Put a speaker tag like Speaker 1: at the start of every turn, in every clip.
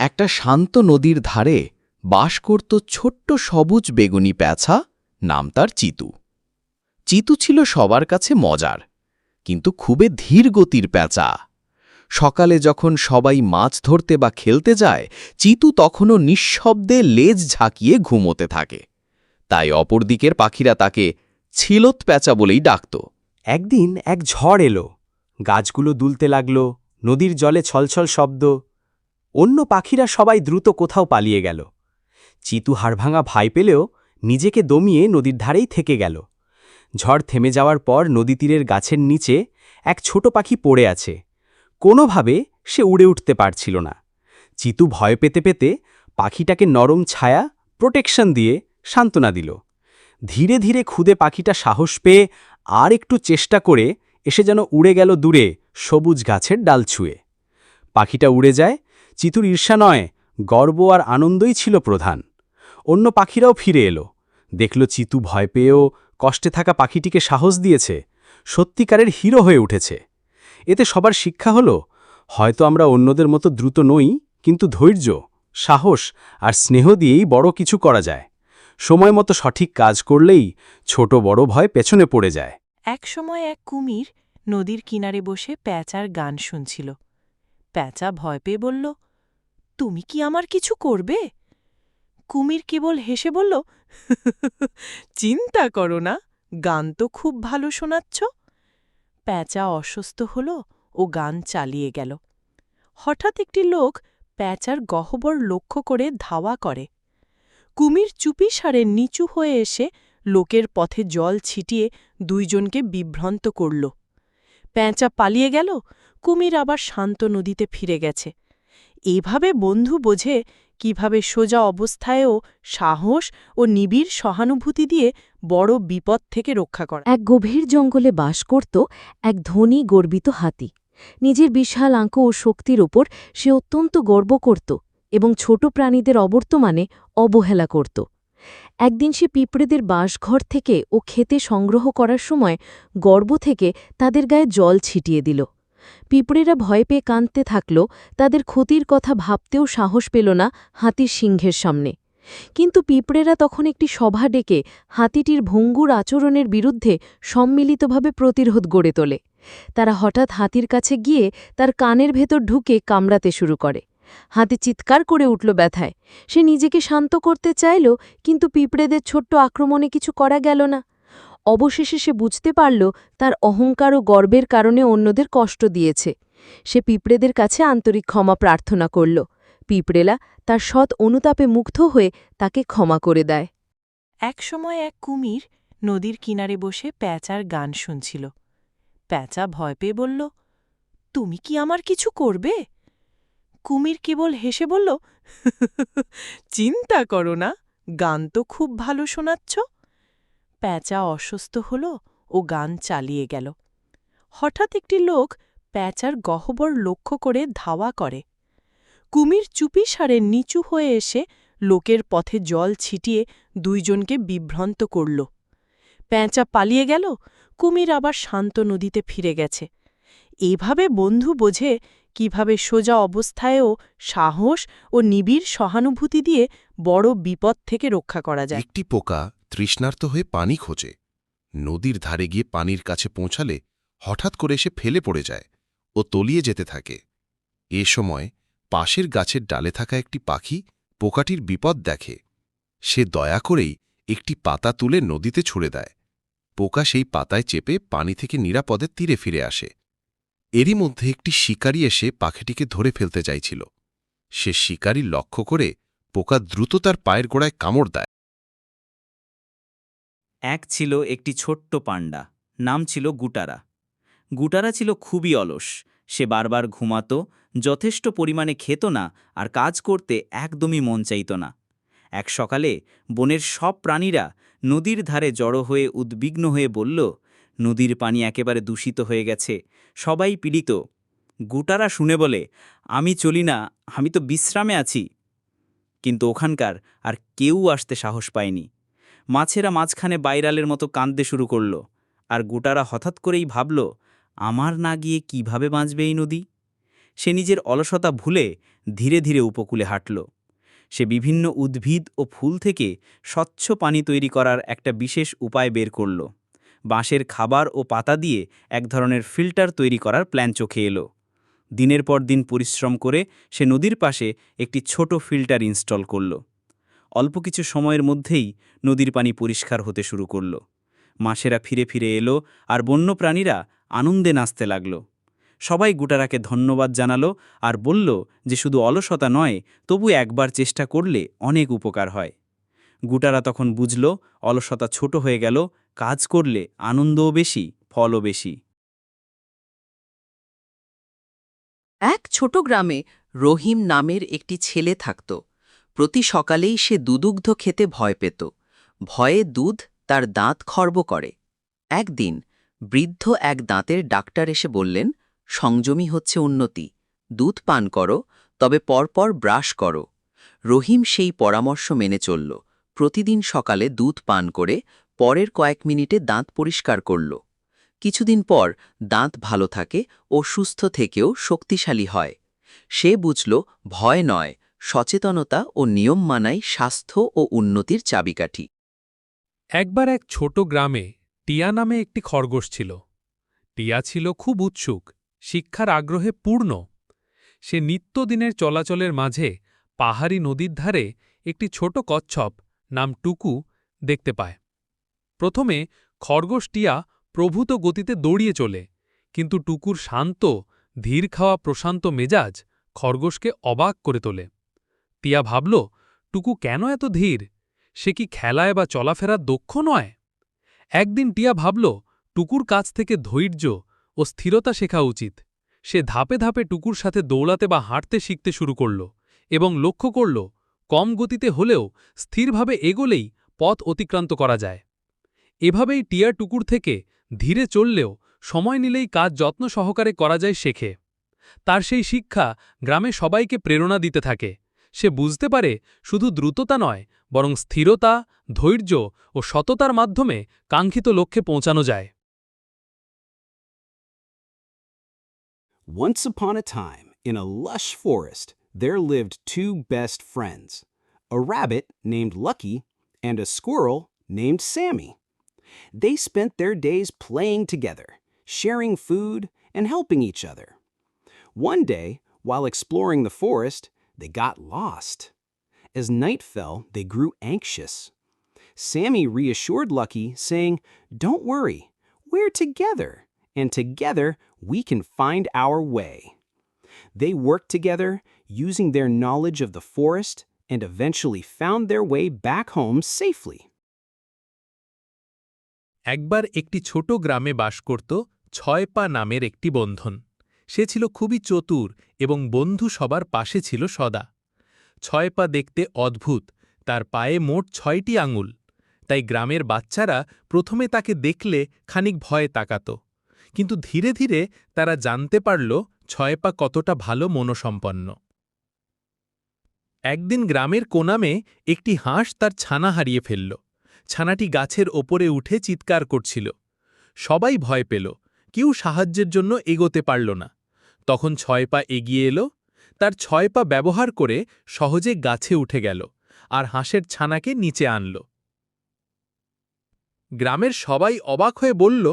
Speaker 1: একটা শান্ত নদীর ধারে বাস করত ছোট্ট সবুজ বেগুনি প্যাঁচা, নাম তার চিতু। চিতু ছিল সবার কাছে মজার, কিন্তু খুবই ধীর গতির প্যাঁচা। সকালে যখন সবাই মাছ ধরতে বা খেলতে যায়, চিতু তখনও নিঃশব্দে লেজ ঝাঁকিয়ে ঘুমোতে থাকে। তাই অপর দিকের পাখিরা তাকে ছিলত প্যাঁচা বলেই ডাকত।
Speaker 2: একদিন এক ঝড় এলো, গাছগুলো দুলতে লাগল, নদীর জলে ছলছল শব্দ। অন্য পাখিরা সবাই দ্রুত কোথাও পালিয়ে গেল। চিতু হাড়ভাঙা ভয় পেলেও নিজেকে দমিয়ে নদীর ধারেই থেকে গেল। ঝড় থেমে যাওয়ার পর নদী তীরের গাছের নিচে এক ছোট পাখি পড়ে আছে। কোনোভাবে সে উড়ে উঠতে পারছিল না। চিতু ভয় পেতে পেতে পাখিটাকে নরম ছায়া, প্রোটেকশন দিয়ে সান্ত্বনা দিল। ধীরে ধীরে খুদে পাখিটা সাহস পেয়ে আর একটু চেষ্টা করে এসে যেন উড়ে গেল দূরে সবুজ গাছের ডাল ছুঁয়ে। পাখিটা উড়ে যায়, চিতুর ঈর্ষা নয়, গর্ব আর আনন্দই ছিল প্রধান। অন্য পাখিরাও ফিরে এলো, দেখল চিতু ভয় পেয়েও কষ্টে থাকা পাখিটিকে সাহস দিয়েছে, সত্যিকারের হিরো হয়ে উঠেছে। এতে সবার শিক্ষা হলো, হয়তো আমরা অন্যদের মতো দ্রুত নই, কিন্তু ধৈর্য, সাহস আর স্নেহ দিয়েই বড় কিছু করা যায়। সময় মতো সঠিক কাজ করলেই ছোট বড় ভয় পেছনে পড়ে যায়।
Speaker 3: একসময় এক কুমির নদীর কিনারে বসে প্যাঁচার গান শুনছিল। প্যাঁচা ভয় পেয়ে বলল, তুমি কি আমার কিছু করবে? কুমির কেবল হেসে বলল, চিন্তা করো না, গান তো খুব ভালো শোনাচ্ছ। প্যাঁচা অসুস্থ হল ও গান চালিয়ে গেল। হঠাৎ একটি লোক প্যাঁচার গহ্বর লক্ষ্য করে ধাওয়া করে। কুমির চুপিসারে নিচু হয়ে এসে লোকের পথে জল ছিটিয়ে দুইজনকে বিভ্রান্ত করল। প্যাঁচা পালিয়ে গেল, কুমির আবার শান্ত নদীতে ফিরে গেছে। এভাবে বন্ধু বোঝে কিভাবে সোজা অবস্থায়ও সাহস ও নিবিড় সহানুভূতি দিয়ে বড় বিপদ থেকে রক্ষা করা।
Speaker 4: এক গভীর জঙ্গলে বাস করত এক ধনী গর্বিত হাতি। নিজের বিশাল আঙ্ক ও শক্তির ওপর সে অত্যন্ত গর্ব করত এবং ছোট প্রাণীদের অবর্তমানে অবহেলা করত। একদিন সে পিঁপড়েদের বাসঘর থেকে ও খেতে সংগ্রহ করার সময় গর্ব থেকে তাদের গায়ে জল ছিটিয়ে দিল। পিঁপড়েরা ভয় পেয়ে কাঁদতে থাকল, তাদের ক্ষতির কথা ভাবতেও সাহস পেল না হাতির সিংহের সামনে। কিন্তু পিঁপড়েরা তখন একটি সভা ডেকে হাতিটির ভঙ্গুর আচরণের বিরুদ্ধে সম্মিলিতভাবে প্রতিরোধ গড়ে তোলে। তারা হঠাৎ হাতির কাছে গিয়ে তার কানের ভেতর ঢুকে কামড়াতে শুরু করে। হাতি চিৎকার করে উঠল ব্যথায়। সে নিজেকে শান্ত করতে চাইল, কিন্তু পিঁপড়েদের ছোট্ট আক্রমণে কিছু করা গেল না। অবশেষে সে বুঝতে পারল তার অহংকার ও গর্বের কারণে অন্যদের কষ্ট দিয়েছে। সে পিঁপড়েদের কাছে আন্তরিক ক্ষমা প্রার্থনা করল। পিঁপড়েলা তার সৎ অনুতাপে মুগ্ধ হয়ে তাকে ক্ষমা করে দেয়।
Speaker 3: একসময় এক কুমির নদীর কিনারে বসে প্যাঁচার গান শুনছিল। প্যাঁচা ভয় পেয়ে বলল, তুমি কি আমার কিছু করবে? কুমির কেবল হেসে বলল, চিন্তা করো না, গান তো খুব ভালো শোনাচ্ছ। প্যাঁচা অসুস্থ হল ও গান চালিয়ে গেল। হঠাৎ একটি লোক প্যাঁচার গহ্বর লক্ষ্য করে ধাওয়া করে। কুমির চুপিসারে নিচু হয়ে এসে লোকের পথে জল ছিটিয়ে দুইজনকে বিভ্রান্ত করল। প্যাঁচা পালিয়ে গেল, কুমির আবার শান্ত নদীতে ফিরে গেছে। এভাবে বন্ধু বোঝে কিভাবে সোজা অবস্থায়ও সাহস ও নিবিড় সহানুভূতি দিয়ে বড় বিপদ থেকে রক্ষা করা যায়।
Speaker 5: একটি পোকা তৃষ্ণার্ত হয়ে পানি খোঁজে। নদীর ধারে গিয়ে পানির কাছে পৌঁছালে হঠাৎ করে সে ফেলে পড়ে যায় ও তলিয়ে যেতে থাকে। এ সময় পাশের গাছের ডালে থাকা একটি পাখি পোকাটির বিপদ দেখে। সে দয়া করেই একটি পাতা তুলে নদীতে ছুঁড়ে দেয়। পোকা সেই পাতায় চেপে পানি থেকে নিরাপদে তীরে ফিরে আসে। এরই মধ্যে একটি শিকারী এসে পাখিটিকে ধরে ফেলতে চাইছিল। সে শিকারী লক্ষ্য করে পোকা দ্রুত তার পায়ের গোড়ায় কামড় দেয়।
Speaker 6: এক ছিল একটি ছোট্ট পান্ডা, নাম ছিল গুটারা। গুটারা ছিল খুবই অলস। সে বারবার ঘুমাত, যথেষ্ট পরিমাণে খেত না আর কাজ করতে একদমই মন চাইত না। এক সকালে বনের সব প্রাণীরা নদীর ধারে জড়ো হয়ে উদ্বিগ্ন হয়ে বলল, নদীর পানি একেবারে দূষিত হয়ে গেছে, সবাই পীড়িত। গুটারা শুনে বলে, আমি চলি না, আমি তো বিশ্রামে আছি। কিন্তু ওখানকার আর কেউ আসতে সাহস পায়নি। মাছেরা মাঝখানে বাইরালের মতো কাঁদতে শুরু করল। আর গুটারা হঠাৎ করেই ভাবল, আমার না গিয়ে কিভাবে বাঁচবে এই নদী? সে নিজের অলসতা ভুলে ধীরে ধীরে উপকূলে হাঁটল। সে বিভিন্ন উদ্ভিদ ও ফুল থেকে স্বচ্ছ পানি তৈরি করার একটা বিশেষ উপায় বের করল। বাঁশের খাবার ও পাতা দিয়ে এক ধরনের ফিল্টার তৈরি করার প্ল্যান চোখে এলো। দিনের পর দিন পরিশ্রম করে সে নদীর পাশে একটি ছোট ফিল্টার ইনস্টল করল। অল্প কিছু সময়ের মধ্যেই নদীর পানি পরিষ্কার হতে শুরু করল। মাছেরা ফিরে ফিরে এলো আর বন্যপ্রাণীরা আনন্দে নাচতে লাগল। সবাই গুটারাকে ধন্যবাদ জানালো আর বলল যে শুধু অলসতা নয়, তবু একবার চেষ্টা করলে অনেক উপকার হয়। গুটারা তখন বুঝল অলসতা ছোট হয়ে গেল, কাজ করলে আনন্দও বেশি, ফলও বেশি।
Speaker 7: এক ছোট গ্রামে রহিম নামের একটি ছেলে থাকত। প্রতি সকালেই সে দুদুগ্ধ খেতে ভয় পেত। ভয়ে দুধ তার দাঁত খর্ব করে। একদিন বৃদ্ধ এক দাঁতের ডাক্তার এসে বললেন, সংযমী হচ্ছে উন্নতি, দুধ পান করো, তবে পরপর ব্রাশ করো। রহিম সেই পরামর্শ মেনে চলল। প্রতিদিন সকালে দুধ পান করে পরের কয়েক মিনিটে দাঁত পরিষ্কার করল। কিছুদিন পর দাঁত ভালো থাকে ও সুস্থ থেকেও শক্তিশালী হয়। সে বুঝল ভয় নয়, সচেতনতা ও নিয়ম মানাই স্বাস্থ্য ও উন্নতির চাবিকাঠি।
Speaker 8: একবার এক ছোট গ্রামে টিয়া নামে একটি খরগোশ ছিল। টিয়া ছিল খুব উৎসুক, শিক্ষার আগ্রহে পূর্ণ। সে নিত্যদিনের চলাচলের মাঝে পাহাড়ি নদীর ধারে একটি ছোট কচ্ছপ নাম টুকু দেখতে পায়। প্রথমে খরগোশ টিয়া প্রভূত গতিতে দৌড়িয়ে চলে, কিন্তু টুকুর শান্ত, ধীর খাওয়া প্রশান্ত মেজাজ খরগোশকে অবাক করে তোলে। টিয়া ভাবল, টুকু কেন এত ধীর? সে কি খেলায় বা চলাফেরার দক্ষ নয়? একদিন টিয়া ভাবল, টুকুর কাছ থেকে ধৈর্য ও স্থিরতা শেখা উচিত। সে ধাপে ধাপে টুকুর সাথে দৌড়াতে বা হাঁটতে শিখতে শুরু করল এবং লক্ষ্য করল, কম গতিতে হলেও স্থিরভাবে এগোলেই পথ অতিক্রান্ত করা যায়। এভাবেই টিয়া টুকুর থেকে ধীরে চললেও সময় নিলেই কাজ যত্ন সহকারে করা যায় শেখে। তার সেই শিক্ষা গ্রামে সবাইকে প্রেরণা দিতে থাকে। সে বুঝতে পারে শুধু দ্রুততা নয়, বরং স্থিরতা, ধৈর্য ও সততার মাধ্যমে কাঙ্ক্ষিত লক্ষ্যে পৌঁছানো যায়।
Speaker 9: Once upon a time, in a lush forest, there lived two best friends, a rabbit named Lucky and a squirrel named Sammy. They spent their days playing together, sharing food, and helping each other. One day, while exploring the forest, they got lost. As night fell, they grew anxious. Sammy reassured Lucky, saying, "Don't worry, we're together, and together we can find our way." They worked together, using their knowledge of the forest, and eventually found their way back home safely.
Speaker 8: একবার একটি ছোট গ্রামে বাস করত ৬ পা নামের একটি বন্ধন। সে ছিল খুবই চতুর এবং বন্ধু সবার পাশে ছিল সদা। ৬ পা দেখতে অদ্ভুত, তার পায়ে মোট ৬টি আঙুল। তাই গ্রামের বাচ্চারা প্রথমে তাকে দেখলে খানিক ভয়ে তাকাত, কিন্তু ধীরে ধীরে তারা জানতে পারল ৬ পা কতটা ভালো মনসম্পন্ন। একদিন গ্রামের কোনামে একটি হাঁস তার ছানা হারিয়ে ফেলল। ছানাটি গাছের ওপরে উঠে চিৎকার করছিল। সবাই ভয় পেল, কেউ সাহায্যের জন্য এগোতে পারল না। তখন ৬ পা এগিয়ে এলো, তার ৬ পা ব্যবহার করে সহজে গাছে উঠে গেল আর হাঁসের ছানাকে নিচে আনল। গ্রামের সবাই অবাক হয়ে বলল,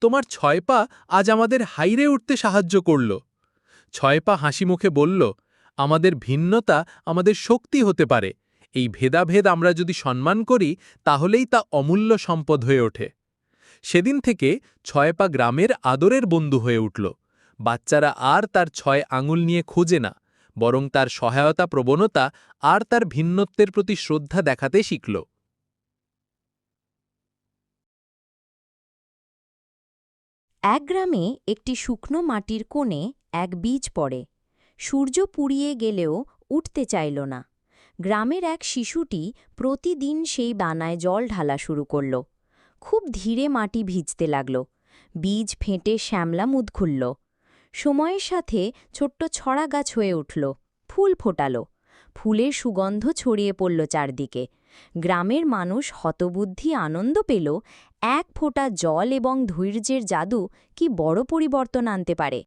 Speaker 8: তোমার ৬ পা আজ আমাদের হাইরে উঠতে সাহায্য করল। ৬ পা হাসি মুখে বলল, আমাদের ভিন্নতা আমাদের শক্তি হতে পারে। এই ভেদাভেদ আমরা যদি সম্মান করি, তাহলেই তা অমূল্য সম্পদ হয়ে ওঠে। সেদিন থেকে ৬ পা গ্রামের আদরের বন্ধু হয়ে উঠল। বাচ্চারা আর তার ৬ আঙুল নিয়ে খোঁজে না, বরং তার সহায়তা প্রবণতা আর তার ভিন্নত্বের প্রতি শ্রদ্ধা দেখাতে শিখল।
Speaker 10: এক গ্রামে একটি শুকনো মাটির কোণে এক বীজ পড়ে। সূর্য পুড়িয়ে গেলেও উঠতে চাইল না। গ্রামের এক শিশুটি প্রতিদিন সেই দানায় জল ঢালা শুরু করল। খুব ধীরে মাটি ভিজতে লাগল। বীজ ফেটে শ্যামলা মুদ খুলল। সময়ের সাথে ছোট্ট ছড়া গাছ হয়ে উঠল, ফুল ফোটাল। ফুলের সুগন্ধ ছড়িয়ে পড়ল চারদিকে। গ্রামের মানুষ হতবুদ্ধি আনন্দ পেল, এক ফোঁটা জল এবং ধৈর্যের জাদু কি বড় পরিবর্তন আনতে পারে।